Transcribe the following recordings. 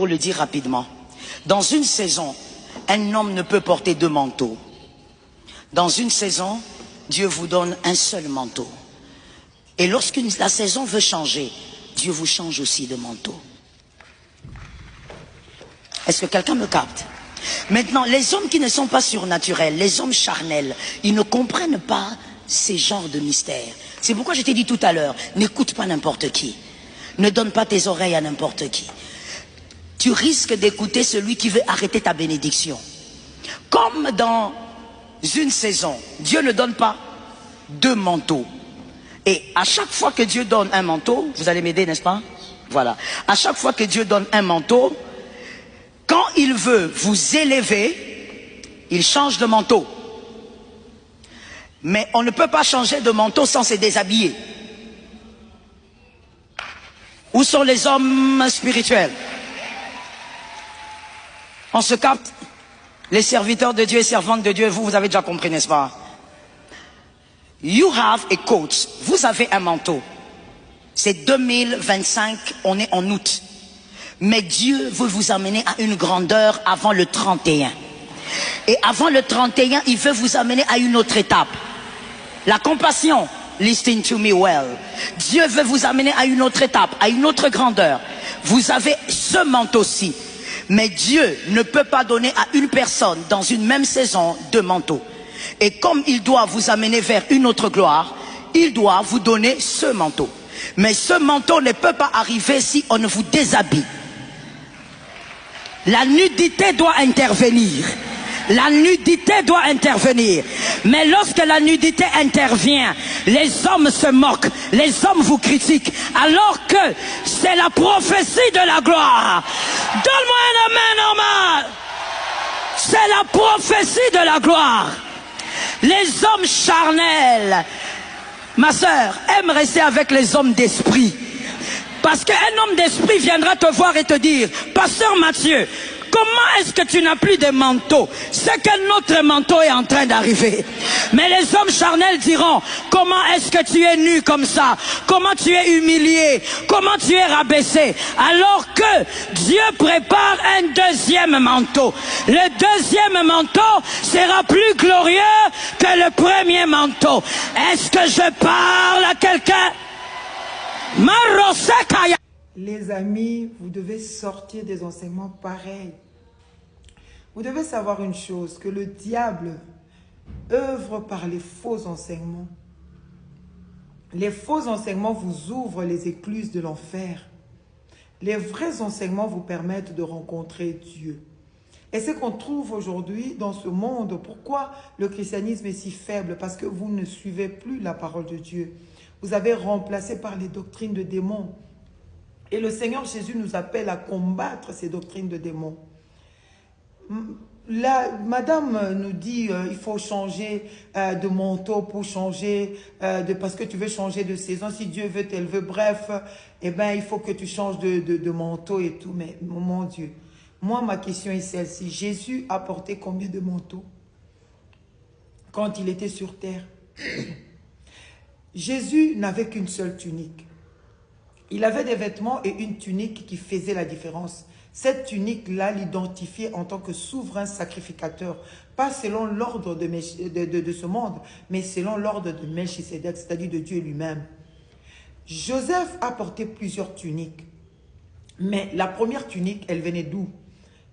Pour le dire rapidement, dans une saison, un homme ne peut porter deux manteaux. Dans une saison, Dieu vous donne un seul manteau. Et lorsque la saison veut changer, Dieu vous change aussi de manteau. Est-ce que quelqu'un me capte? Maintenant, les hommes qui ne sont pas surnaturels, les hommes charnels, ils ne comprennent pas ces genres de mystères. C'est pourquoi je t'ai dit tout à l'heure, n'écoute pas n'importe qui. Ne donne pas tes oreilles à n'importe qui. Tu risques d'écouter celui qui veut arrêter ta bénédiction. Comme dans une saison, Dieu ne donne pas deux manteaux. Et à chaque fois que Dieu donne un manteau, vous allez m'aider, n'est-ce pas? Voilà. À chaque fois que Dieu donne un manteau, quand il veut vous élever, il change de manteau. Mais on ne peut pas changer de manteau sans se déshabiller. Où sont les hommes spirituels? On se capte? Les serviteurs de Dieu et servantes de Dieu, vous avez déjà compris, n'est-ce pas? You have a coat. Vous avez un manteau. C'est 2025, on est en août. Mais Dieu veut vous amener à une grandeur avant le 31. Et avant le 31, il veut vous amener à une autre étape. La compassion. Listen to me well. Dieu veut vous amener à une autre étape, à une autre grandeur. Vous avez ce manteau-ci. Mais Dieu ne peut pas donner à une personne dans une même saison deux manteaux. Et comme il doit vous amener vers une autre gloire, il doit vous donner ce manteau. Mais ce manteau ne peut pas arriver si on ne vous déshabille. La nudité doit intervenir. La nudité doit intervenir. Mais lorsque la nudité intervient, les hommes se moquent, les hommes vous critiquent, alors que c'est la prophétie de la gloire. Donne-moi un amen normal. C'est la prophétie de la gloire. Les hommes charnels, ma sœur, aime rester avec les hommes d'esprit. Parce qu'un homme d'esprit viendra te voir et te dire, Pasteur Mathieu, comment est-ce que tu n'as plus de manteau? C'est que notre manteau est en train d'arriver. Mais les hommes charnels diront, comment est-ce que tu es nu comme ça? Comment tu es humilié? Comment tu es rabaissé? Alors que Dieu prépare un deuxième manteau. Le deuxième manteau sera plus glorieux que le premier manteau. Est-ce que je parle à quelqu'un? Les amis, vous devez sortir des enseignements pareils. Vous devez savoir une chose, que le diable œuvre par les faux enseignements. Les faux enseignements vous ouvrent les écluses de l'enfer. Les vrais enseignements vous permettent de rencontrer Dieu. Et c'est qu'on trouve aujourd'hui dans ce monde. Pourquoi le christianisme est si faible? Parce que vous ne suivez plus la parole de Dieu. Vous avez remplacé par les doctrines de démons. Et le Seigneur Jésus nous appelle à combattre ces doctrines de démons. Là, madame nous dit il faut changer de manteau pour changer, parce que tu veux changer de saison. Si Dieu veut t'élever, bref, eh ben, il faut que tu changes de manteau et tout. Mais mon Dieu, moi, ma question est celle-ci. Jésus a porté combien de manteaux quand il était sur terre? Jésus n'avait qu'une seule tunique. Il avait des vêtements et une tunique qui faisaient la différence. Cette tunique-là l'identifiait en tant que souverain sacrificateur, pas selon l'ordre de ce monde, mais selon l'ordre de Melchisédek, c'est-à-dire de Dieu lui-même. Joseph a porté plusieurs tuniques, mais la première tunique, elle venait d'où?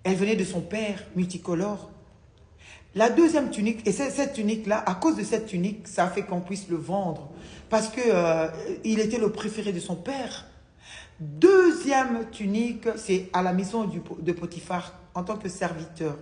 Elle venait de son père, multicolore. La deuxième tunique, et cette tunique-là, à cause de cette tunique, ça a fait qu'on puisse le vendre. Parce que il était le préféré de son père. Deuxième tunique, c'est à la maison de Potiphar, en tant que serviteur.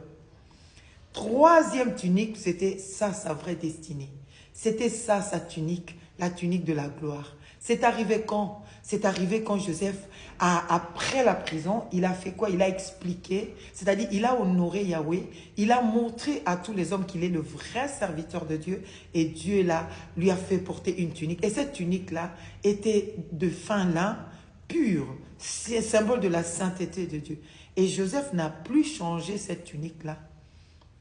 Troisième tunique, c'était ça, sa vraie destinée. C'était ça, sa tunique, la tunique de la gloire. C'est arrivé quand? C'est arrivé quand Joseph, après la prison, il a fait quoi? Il a expliqué, c'est-à-dire il a honoré Yahweh, il a montré à tous les hommes qu'il est le vrai serviteur de Dieu et Dieu là lui a fait porter une tunique. Et cette tunique-là était de fin lin, pur, c'est symbole de la sainteté de Dieu. Et Joseph n'a plus changé cette tunique-là.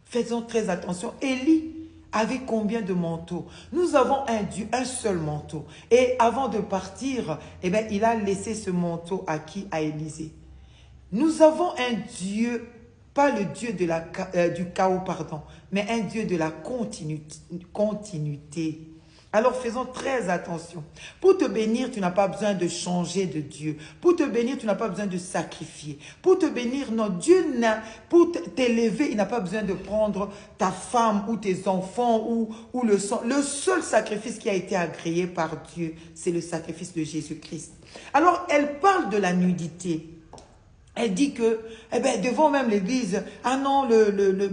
Faisons très attention. Élie avait combien de manteaux? Nous avons un seul manteau. Et avant de partir, eh bien, il a laissé ce manteau à qui? À Élisée. Nous avons un Dieu, pas le Dieu de du chaos, pardon, mais un Dieu de la continuité. Alors faisons très attention. Pour te bénir, tu n'as pas besoin de changer de Dieu. Pour te bénir, tu n'as pas besoin de sacrifier. Pour te bénir, non, Dieu n'a, pour t'élever, il n'a pas besoin de prendre ta femme ou tes enfants ou le sang. Le seul sacrifice qui a été agréé par Dieu, c'est le sacrifice de Jésus-Christ. Alors, elle parle de la nudité. Elle dit que, eh ben, devant même l'église, ah non,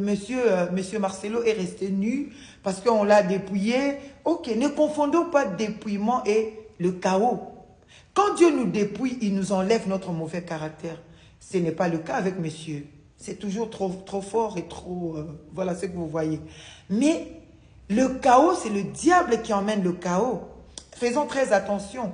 monsieur Marcelo est resté nu parce qu'on l'a dépouillé. Ok, ne confondons pas dépouillement et le chaos. Quand Dieu nous dépouille, il nous enlève notre mauvais caractère. Ce n'est pas le cas avec monsieur. C'est toujours trop fort et trop... voilà ce que vous voyez. Mais le chaos, c'est le diable qui emmène le chaos. Faisons très attention.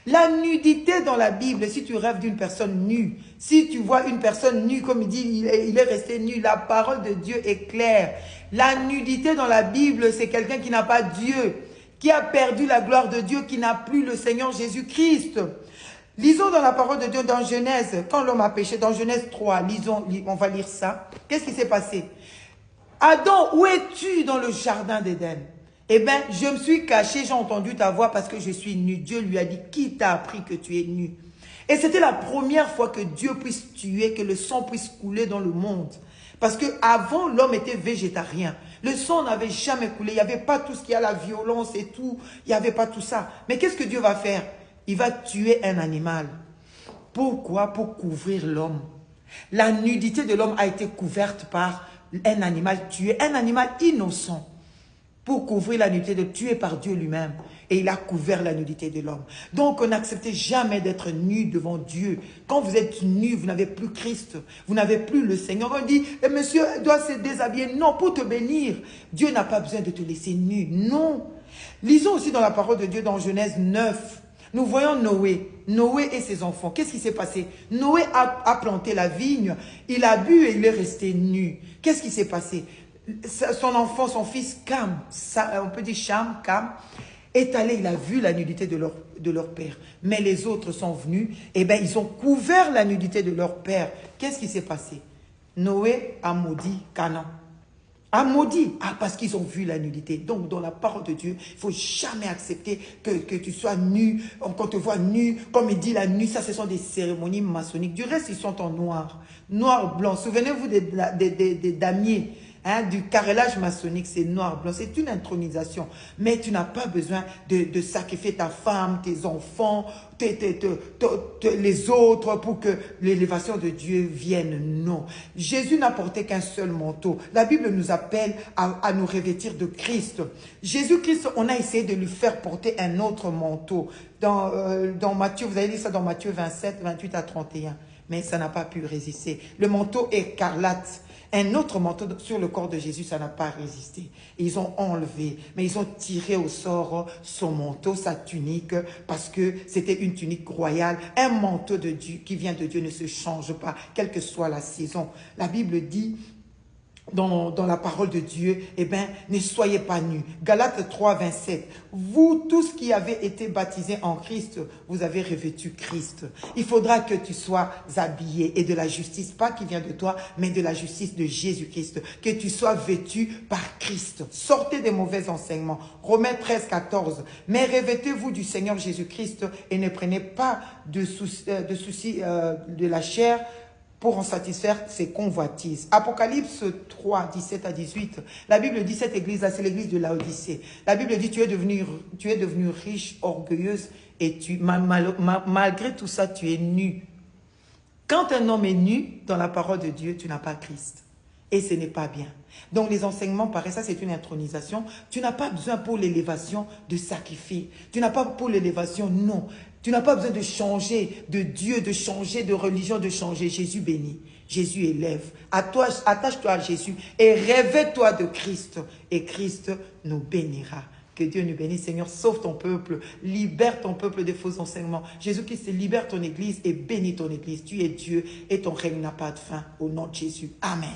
La nudité dans la Bible, si tu rêves d'une personne nue, si tu vois une personne nue, comme il dit, il est resté nu, la parole de Dieu est claire. La nudité dans la Bible, c'est quelqu'un qui n'a pas Dieu, qui a perdu la gloire de Dieu, qui n'a plus le Seigneur Jésus-Christ. Lisons dans la parole de Dieu dans Genèse, quand l'homme a péché, dans Genèse 3, on va lire ça. Qu'est-ce qui s'est passé? Adam, où es-tu dans le jardin d'Éden? Eh bien, je me suis caché, j'ai entendu ta voix parce que je suis nu. Dieu lui a dit, qui t'a appris que tu es nu? Et c'était la première fois que Dieu puisse tuer, que le sang puisse couler dans le monde. Parce qu'avant, l'homme était végétarien. Le sang n'avait jamais coulé. Il n'y avait pas tout ce qui a la violence et tout. Il n'y avait pas tout ça. Mais qu'est-ce que Dieu va faire? Il va tuer un animal. Pourquoi? Pour couvrir l'homme. La nudité de l'homme a été couverte par un animal tué, un animal innocent. Pour couvrir la nudité de tuer par Dieu lui-même. Et il a couvert la nudité de l'homme. Donc, n'acceptez jamais d'être nu devant Dieu. Quand vous êtes nu, vous n'avez plus Christ. Vous n'avez plus le Seigneur. On dit, eh, monsieur doit se déshabiller. Non, pour te bénir. Dieu n'a pas besoin de te laisser nu. Non. Lisons aussi dans la parole de Dieu dans Genèse 9. Nous voyons Noé. Noé et ses enfants. Qu'est-ce qui s'est passé? Noé a planté la vigne. Il a bu et il est resté nu. Qu'est-ce qui s'est passé? Son enfant, son fils Cam, on peut dire Cham, Cam, est allé, il a vu la nudité de leur père. Mais les autres sont venus, et bien ils ont couvert la nudité de leur père. Qu'est-ce qui s'est passé? Noé a maudit Canaan. A maudit, parce qu'ils ont vu la nudité. Donc dans la parole de Dieu, il ne faut jamais accepter que tu sois nu, qu'on te voit nu. Comme il dit la nuit, ça ce sont des cérémonies maçonniques. Du reste, ils sont en noir, noir, blanc. Souvenez-vous des damiers. Hein, du carrelage maçonnique, c'est noir, blanc, c'est une intronisation. Mais tu n'as pas besoin de sacrifier ta femme, tes enfants, les autres pour que l'élévation de Dieu vienne. Non. Jésus n'a porté qu'un seul manteau. La Bible nous appelle à nous revêtir de Christ. Jésus-Christ, on a essayé de lui faire porter un autre manteau. Dans Matthieu, vous avez dit ça dans Matthieu 27, 28 à 31. Mais ça n'a pas pu résister. Le manteau écarlate. Un autre manteau sur le corps de Jésus, ça n'a pas résisté. Ils ont enlevé, mais ils ont tiré au sort son manteau, sa tunique, parce que c'était une tunique royale. Un manteau de Dieu qui vient de Dieu ne se change pas, quelle que soit la saison. La Bible dit dans la parole de Dieu, eh bien, ne soyez pas nus. Galates 3, 27. Vous, tous qui avez été baptisés en Christ, vous avez revêtu Christ. Il faudra que tu sois habillé et de la justice, pas qui vient de toi, mais de la justice de Jésus-Christ. Que tu sois vêtu par Christ. Sortez des mauvais enseignements. Romains 13, 14. Mais revêtez-vous du Seigneur Jésus-Christ et ne prenez pas de soucis de la chair, pour en satisfaire ses convoitises. Apocalypse 3, 17 à 18. La Bible dit, cette église-là, c'est l'église de Laodicée. La Bible dit, tu es devenue riche, orgueilleuse, et malgré tout ça, tu es nu. Quand un homme est nu, dans la parole de Dieu, tu n'as pas Christ. Et ce n'est pas bien. Donc les enseignements, pareil, ça c'est une intronisation. Tu n'as pas besoin pour l'élévation de sacrifier. Tu n'as pas pour l'élévation, non. Tu n'as pas besoin de changer de Dieu, de changer de religion, de changer. Jésus bénit, Jésus élève. Attache-toi à Jésus et revêt-toi de Christ. Et Christ nous bénira. Que Dieu nous bénisse. Seigneur, sauve ton peuple, libère ton peuple des faux enseignements. Jésus-Christ, libère ton église et bénis ton église. Tu es Dieu et ton règne n'a pas de fin. Au nom de Jésus. Amen.